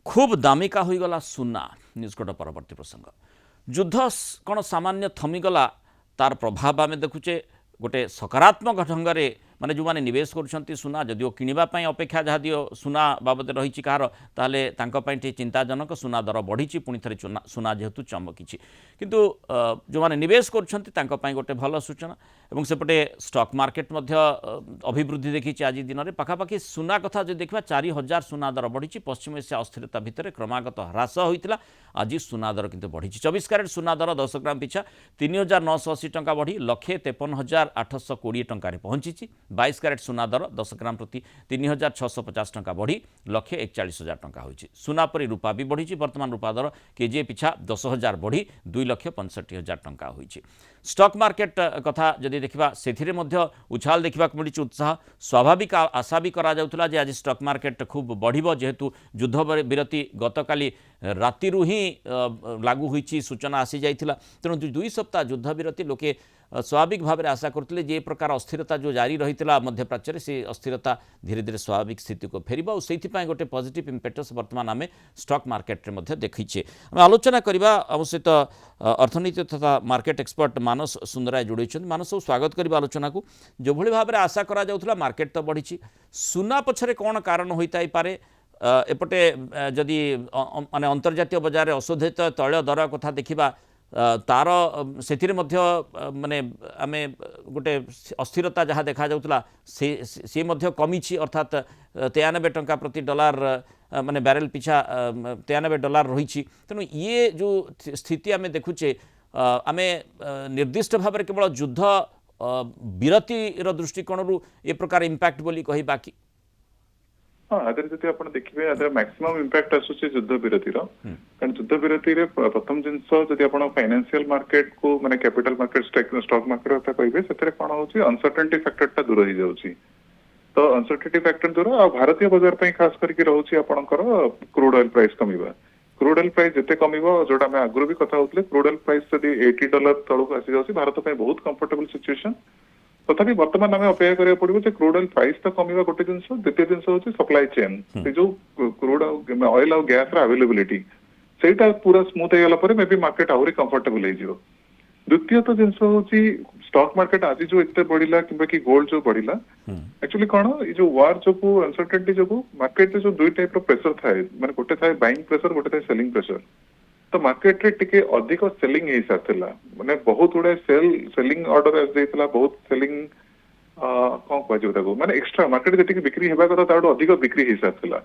खूब दामिका होईगला सुना न्यूजकोट परवर्ती प्रसंग युद्ध कौन सामान्य थमीगला तार प्रभाव आम देखुचे गोटे सकारात्मक ढंग से माने जो माने निवेश करुछंती सुना जदिओ किनिबा अपेक्षा जहाँ दिओ सुना बाबद रही कहार ताले टे चिंताजनक सुना दर बढ़ी पुणी थे सुना जेहेतु चमकी किंतु जो माने निवेश करुछंती गोटे भल सूचना एवं सेपटे स्टॉक मार्केट अभिवृद्धि देखी आज दिन में पाखापाखि सुना कथा जो देखा 4000 सुना दर बढ़ी पश्चिम एशिया अस्थिरता भितर क्रमागत ह्रास होता आज सुना दर किंतु बढ़ी 24 कैरेट सुना दर 10 ग्राम पिछा 3980 टंका बढ़ी 1,53,820 टंकार पहुंची 22 कैरेट सुना दर 10 ग्राम प्रति 3,650 टंका बढ़ी 1,41,000 टंका होइछि। सुना परी रूपा भी बढ़ी वर्तमान रूपा दर केजीए पिछा 10,000 बढ़ी 2,65,000 टंका होइछि। स्टॉक मार्केट कथा जदि देखा से उछाल देखा मिली उत्साह स्वाभाविक आशा भी करा जाउथला जे आज स्टॉक मार्केट खूब बढ़िबो जेहेतु युद्ध विरति गतकाली राति ही लागू होइछि सूचना आसी जाइथिला तेणु 2 सप्ताह युद्ध विरति लोके स्वाभाविक भाव में आशा करते जे प्रकार अस्थिरता जो जारी रही मध्य प्राच्य से अस्थिरता धीरे धीरे स्वाभाविक स्थिति को फेर और से गोटे पॉजिटिव इम्पेक्टस वर्तमान आम स्टॉक मार्केट में देखीचे। आम आलोचना करवा आम सहित अर्थनीति तथा मार्केट एक्सपर्ट मानस सुंदराय जोड़ी मानस स्वागत करवा आलोचना को जो भली भाव में आशा करा जाउथला मार्केट तो बढ़ी सुना पछरे कौन कारण होता पारे एपटे जदि माने अंतर्जातीय बजार अशोधित तैल दर कथा देखा तार से माने आमे गोटे अस्थिरता जहाँ देखा जाउतला से कमी अर्थात 93 टंका प्रति डॉलर माने बैरेल पिछा 93 डॉलर रही तेणु ये जो स्थिति आमे देखुचे आमे निर्दिष्ट भाव में केवल युद्ध विरतिर दृष्टिकोण ए प्रकार इम्पैक्ट बोली कही बाकी हाँ आदर जति आपण देखिबे आदर मैक्सिमम इम्पैक्ट आसुचे युद्ध विरतिर कारण युद्ध विरतिर प्रथम जिंस जति आपण फाइनेंशियल मार्केट को माने कैपिटल मार्केट स्टॉक मार्केट कथा कहिबे सेतरे कोन होची अनसर्टेनिटी फैक्टर दूर हो जाउची तो अनसर्टेनिटी फैक्टर दूर आ भारतीय बाजार पे खास करके रहउची आपणकर क्रूड ऑयल प्राइस कमिबा क्रूड ऑयल प्राइस जते कमिबो जोटा मैं आगुरु भी कथा होतले क्रूड ऑयल प्राइस जति $80 तळको आसी जाउची भारत पे बहुत कंफर्टेबल सिचुएशन तथापि वर्तमान आम अपेक्षा करा पड़ो क्रूड ऑयल प्राइस तो कमिबा गोटे जिन द्वितीय जिन हूँ सप्लाई चेन से जो क्रूड ऑयल और गैस अवेलेबिलिटी सेटा पूरा स्मूथ हो गला मे बी मार्केट आहरी कंफर्टेबल हो द्वितीय तो जिन हूँ स्टॉक मार्केट आज जो इतने बढ़ला कि गोल्ड जो बढ़ला एक्चुअली कौन ये जो वार जो अनसर्टेनिटी जो मार्केट जो दुई टाइप प्रेशर थाए माने गोटे थाए बाइंग प्रेशर गोटे थाए सेलिंग प्रेशर तो मार्केट रे टिके अधिक सेलिंग हो सारा माने बहुत गुड़े सेलिंग ऑर्डर आसला बहुत सेलिंग कौन कह माने एक्स्ट्रा मार्केट जी बिक्री होगा कथा तार अधिक बिक्री हो सारा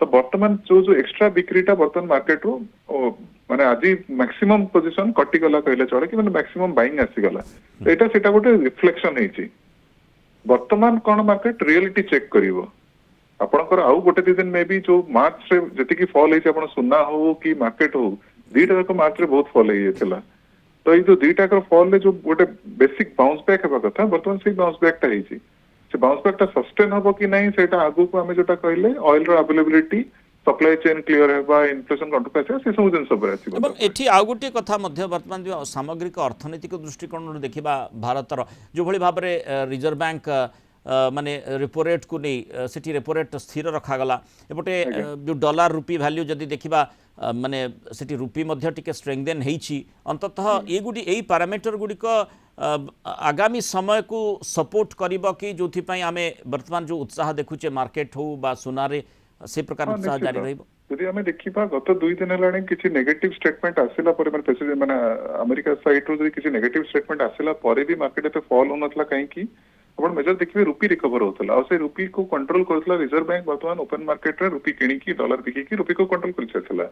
तो वर्तमान जो एक्स्ट्रा बिक्रीटा वर्तमान मार्केट रू माने आज मैक्सिमम पोजीशन कटिगला कहले चले कि माने मैक्सिमम बाइंग आसीगला तो एटा सेटा गोटे रिफ्लेक्शन होइछि वर्तमान कोन मार्केट रियलिटी चेक करिवो आपणकर आउ गोटे दी दिन में भी जो मार्च रे जति फॉल होइछि आपण सुना हो कि मार्केट हो दीटा जाक मार्च रे बहुत फॉल होई जेतला तो ये जो दीटा का फॉल रे जो गोटे बेसिक बाउंस बैक हेबा कथा वर्तमान से बाउंस बैक टा होइछि से बाउंस बैक टा सस्टेन हबो कि नहीं सेटा आगु को हमें जोटा कहले ऑयल रो अवेलेबिलिटी सप्लाई चेन क्लियर हेबा इन्फ्लेशन कंट्रोल पे से सब दिन सब आसी एवं एठी आउ गोटे कथा मध्य वर्तमान जो सामग्रिक अर्थनैतिक दृष्टिकोण देखिबा भारतर जो भली भाव रे रिजर्व बैंक माने रेपो रेट को नहीं सेठी रेपो रेट स्थिर रखागला एपटे जो डॉलर रुपी वैल्यू जदि देखिबा माने सेठी रुपी मध्य टिके स्ट्रेंथेन हेछि अंततः ए गुडी एई पैरामीटर गुडी को आगामी समय को सपोर्ट करिबो कि जोथि पई आमे वर्तमान जो उत्साह देखुचे मार्केट हो बा सुनारे से प्रकार उत्साह जारी रहिबो यदि आम देखा गत 2 दिन है किसी नेगेटिव स्टेटमेंट आसला माने अमेरिका साइड रू किसी नेगेटिव स्टेटमेंट आसला भी मार्केट एते फॉल होनथला कहीं अपन मेजर देखिए रुपी रिकवर होता और से रुपी को कंट्रोल करथला रिजर्व बैंक वर्तमान ओपन मार्केट रे रुपी किणी डॉलर बिकी की रुपी को कंट्रोल कर छथला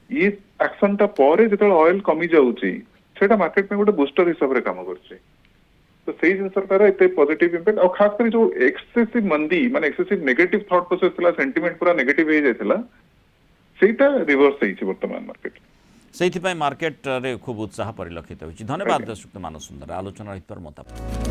ये एक्शन ता परे जतल ऑयल कमी जाउची सेटा मार्केट में गोटे बूस्टर हिसाब रे काम करछे तो सही जिन सरकार एते पॉजिटिव इंपैक्ट और खास कर जो एक्सेसिव मंदी माने एक्सेसिव नेगेटिव थॉट प्रोसेस थला सेंटीमेंट पूरा नेगेटिव हो जायथला सेटा रिवर्स होइछि वर्तमान मार्केट सेहि मार्केट रे खूब उत्साह परिलक्षित होइछि। धन्यवाद दर्शक मानस सुंदर आलोचना रहित पर मत